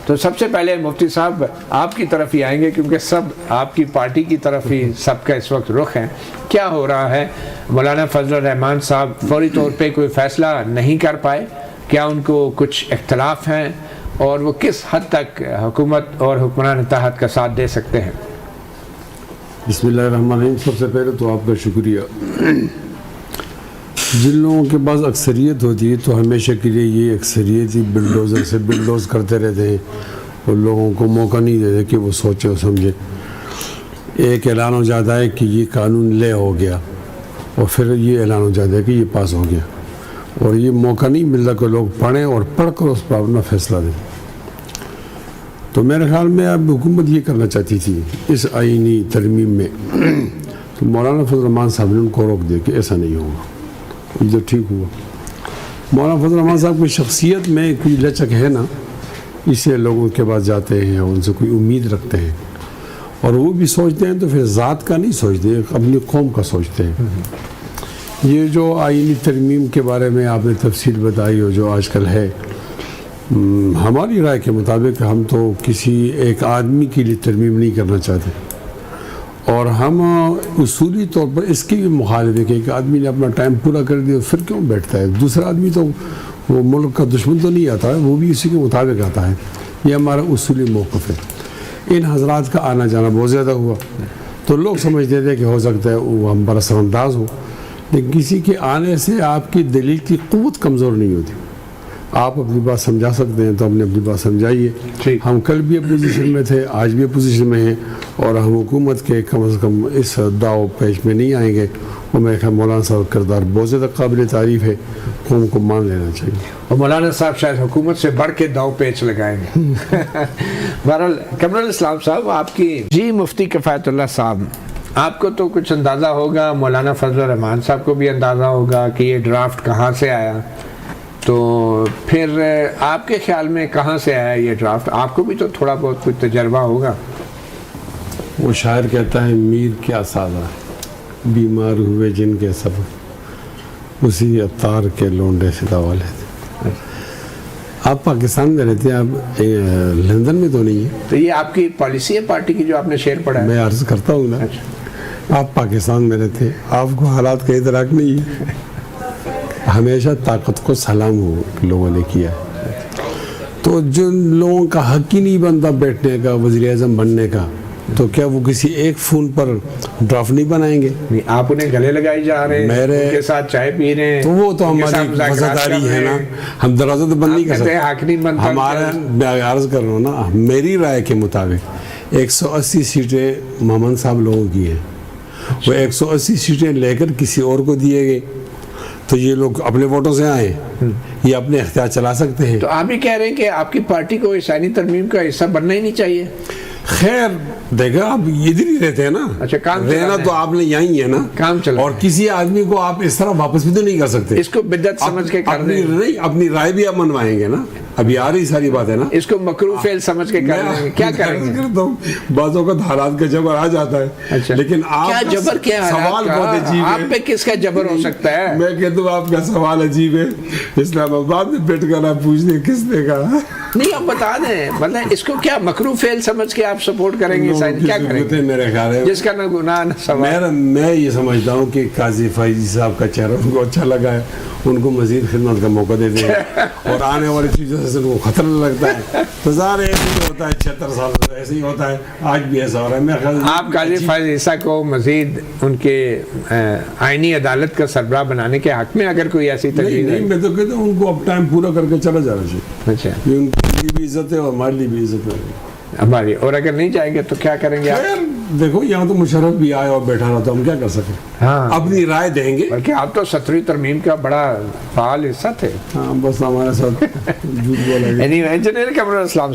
تو سب سے پہلے مفتی صاحب آپ کی طرف ہی آئیں گے، کیونکہ سب آپ کی پارٹی کی طرف ہی سب کا اس وقت رخ ہے. کیا ہو رہا ہے؟ مولانا فضل الرحمان صاحب فوری طور پہ کوئی فیصلہ نہیں کر پائے، کیا ان کو کچھ اختلاف ہیں، اور وہ کس حد تک حکومت اور حکمران اتحاد کا ساتھ دے سکتے ہیں؟ بسم اللہ الرحمن الرحیم. سب سے پہلے تو آپ کا شکریہ. جن لوگوں کے پاس اکثریت ہوتی ہے تو ہمیشہ کے لیے یہ اکثریت ہی بلڈوزر سے بلڈوز کرتے رہتے ہیں اور لوگوں کو موقع نہیں دیتے کہ وہ سوچے اور سمجھے. ایک اعلان ہو جاتا ہے کہ یہ قانون لے ہو گیا، اور پھر یہ اعلان ہو جاتا ہے کہ یہ پاس ہو گیا، اور یہ موقع نہیں ملتا کہ لوگ پڑھیں اور پڑھ کر اس پر اپنا فیصلہ دیں. تو میرے خیال میں اب حکومت یہ کرنا چاہتی تھی اس آئینی ترمیم میں، تو مولانا فضل الرحمان صاحب نے ان کو روک دیا کہ ایسا نہیں ہوگا. یہ تو ٹھیک ہوا. مولانا فضل الرحمان صاحب کی شخصیت میں کوئی لچک ہے نا، اس سے لوگوں کے پاس جاتے ہیں، ان سے کوئی امید رکھتے ہیں، اور وہ بھی سوچتے ہیں تو پھر ذات کا نہیں سوچتے، اپنی قوم کا سوچتے ہیں. یہ جو آئینی ترمیم کے بارے میں آپ نے تفصیل بتائی اور جو آج کل ہے، ہماری رائے کے مطابق ہم تو کسی ایک آدمی کے لیے ترمیم نہیں کرنا چاہتے، اور ہم اصولی طور پر اس کی بھی مخالف ہے کہ ایک آدمی نے اپنا ٹائم پورا کر دیا پھر کیوں بیٹھتا ہے. دوسرا آدمی تو وہ ملک کا دشمن تو نہیں آتا ہے، وہ بھی اسی کے مطابق آتا ہے. یہ ہمارا اصولی موقف ہے. ان حضرات کا آنا جانا بہت زیادہ ہوا تو لوگ سمجھتے تھے کہ ہو سکتا ہے وہ ہم پر اثر انداز ہو، لیکن کسی کے آنے سے آپ کی دلیل کی قوت کمزور نہیں ہوتی. آپ اپنی بات سمجھا سکتے ہیں تو ہم نے اپنی بات سمجھائیے. ہم کل بھی اپوزیشن میں تھے، آج بھی اپوزیشن میں ہیں، اور ہم حکومت کے کم از کم اس داؤ پیش میں نہیں آئیں گے. اور میرے خیال مولانا صاحب کردار بہت زیادہ قابل تعریف ہے، قوم کو مان لینا چاہیے. اور مولانا صاحب شاید حکومت سے بڑھ کے داؤ پیچ لگائیں گے. بہرحال قمر الاسلام صاحب آپ کی جی مفتی کفایت اللہ صاحب، آپ کو تو کچھ اندازہ ہوگا، مولانا فضل الرحمان صاحب کو بھی اندازہ ہوگا کہ یہ ڈرافٹ کہاں سے آیا. تو پھر آپ کے خیال میں کہاں سے آیا یہ ڈرافٹ؟ آپ کو بھی تو تھوڑا بہت کچھ تجربہ ہوگا. وہ شاعر کہتا ہے میر کیا سازا بیمار ہوئے جن کے سبب اسی عطار کے لونڈے سے دوا لیتے. آپ پاکستان میں رہتے ہیں، آپ لندن میں تو نہیں ہے. تو یہ آپ کی پالیسی ہے پارٹی کی جو آپ نے شیئر پڑھا ہے؟ میں عرض کرتا ہوں نا، آپ پاکستان میں رہتے ہیں، آپ کو حالات کا ادراک نہیں ہے. ہمیشہ طاقت کو سلام ہو لوگوں نے کیا. تو جن لوگوں کا حق ہی نہیں بنتا بیٹھنے کا، وزیر اعظم بننے کا، تو کیا وہ کسی ایک فون پر ڈرافٹ نہیں بنائیں گے؟ آپ انہیں گلے لگائی جا رہے ہیں، ان کے ساتھ چائے پی رہے ہیں، تو وہ تو ہماری وفاداری ہے نا. ہم دروازہ تو بند نہیں کر سکتے. حق نہیں بنتا. ہمارا میں عرض کر رہا ہوں نا، میری رائے کے مطابق 180 سیٹیں محمد صاحب لوگوں کی ہیں. وہ 180 سیٹیں لے کر کسی اور کو دیے گئے تو یہ لوگ اپنے ووٹوں سے آئے، یہ اپنے اختیار چلا سکتے ہیں. تو آپ بھی کہہ رہے ہیں کہ آپ کی پارٹی کو اس آئینی ترمیم کا حصہ بننا ہی نہیں چاہیے؟ خیر دیکھا، آپ ادھر ہی رہتے ہیں نا. اچھا، کام رہنا تو آپ نے یہیں ہے نا، کام چلا. اور کسی آدمی کو آپ اس طرح واپس بھی تو نہیں کر سکتے. اس کو بدعت سمجھ کے کر دیں. نہیں، اپنی رائے بھی آپ منوائیں گے نا. ابھی آ رہی ساری بات ہے نا. اس کو مکروہ فعل سمجھ کے کر دیں گے. کیا کریں گے؟ بعضوں کا حالات کا جبر آ جاتا ہے. لیکن آپ جبر کیا سوال بہت عجیب ہے. آپ پہ کس کا جبر ہو سکتا ہے؟ میں کہتا ہوں آپ کا سوال عجیب ہے. اسلام آباد میں بیٹھ کر آپ پوچھتے کس نے کہا؟ نہیں، آپ بتا دیں. مطلب اس کو کیا مکروہ فعل سمجھ کے آپ سپورٹ کریں گے؟ کیا کریں گے میرے خیال ہے؟ جس کا نہ گناہ نہ ثواب. میں یہ سمجھتا ہوں کہ قاضی فائزی صاحب کا چہرہ ان کو اچھا لگا ہے، ان کو مزید خدمت کا موقع دیتے ہیں، اور آنے والی چیزوں سے ان کو خطرہ لگتا ہے. تو ظاہر ایسے ہی ہوتا ہے، 76 سال سے ایسے ہی ہوتا ہے. آج بھی ایسا ہو رہا ہے. میں خیال آپ قاضی فائز عیسیٰ کو مزید ان کے آئینی عدالت کا سربراہ بنانے کے حق میں اگر کوئی ایسی تجویز ہے؟ میں تو کہتا ہوں ان کو اب ٹائم پورا کر کے چلا جانا چاہیے. اچھا، یہ ان کے لیے بھی عزت ہے اور ہمارے لیے بھی عزت ہے ہماری. اور اگر نہیں جائیں گے تو کیا کریں گے آپ؟ دیکھو یہاں تو مشرف بھی آئے اور بیٹھا رہا، تو ہم کیا کر سکیں؟ ہاں، اپنی رائے دیں گے. بلکہ آپ تو 17ویں ترمیم کا بڑا فعال حصہ تھے. ہاں، بس ہمارے ساتھ جھوٹ بولا گیا. انجینئر قمر الاسلام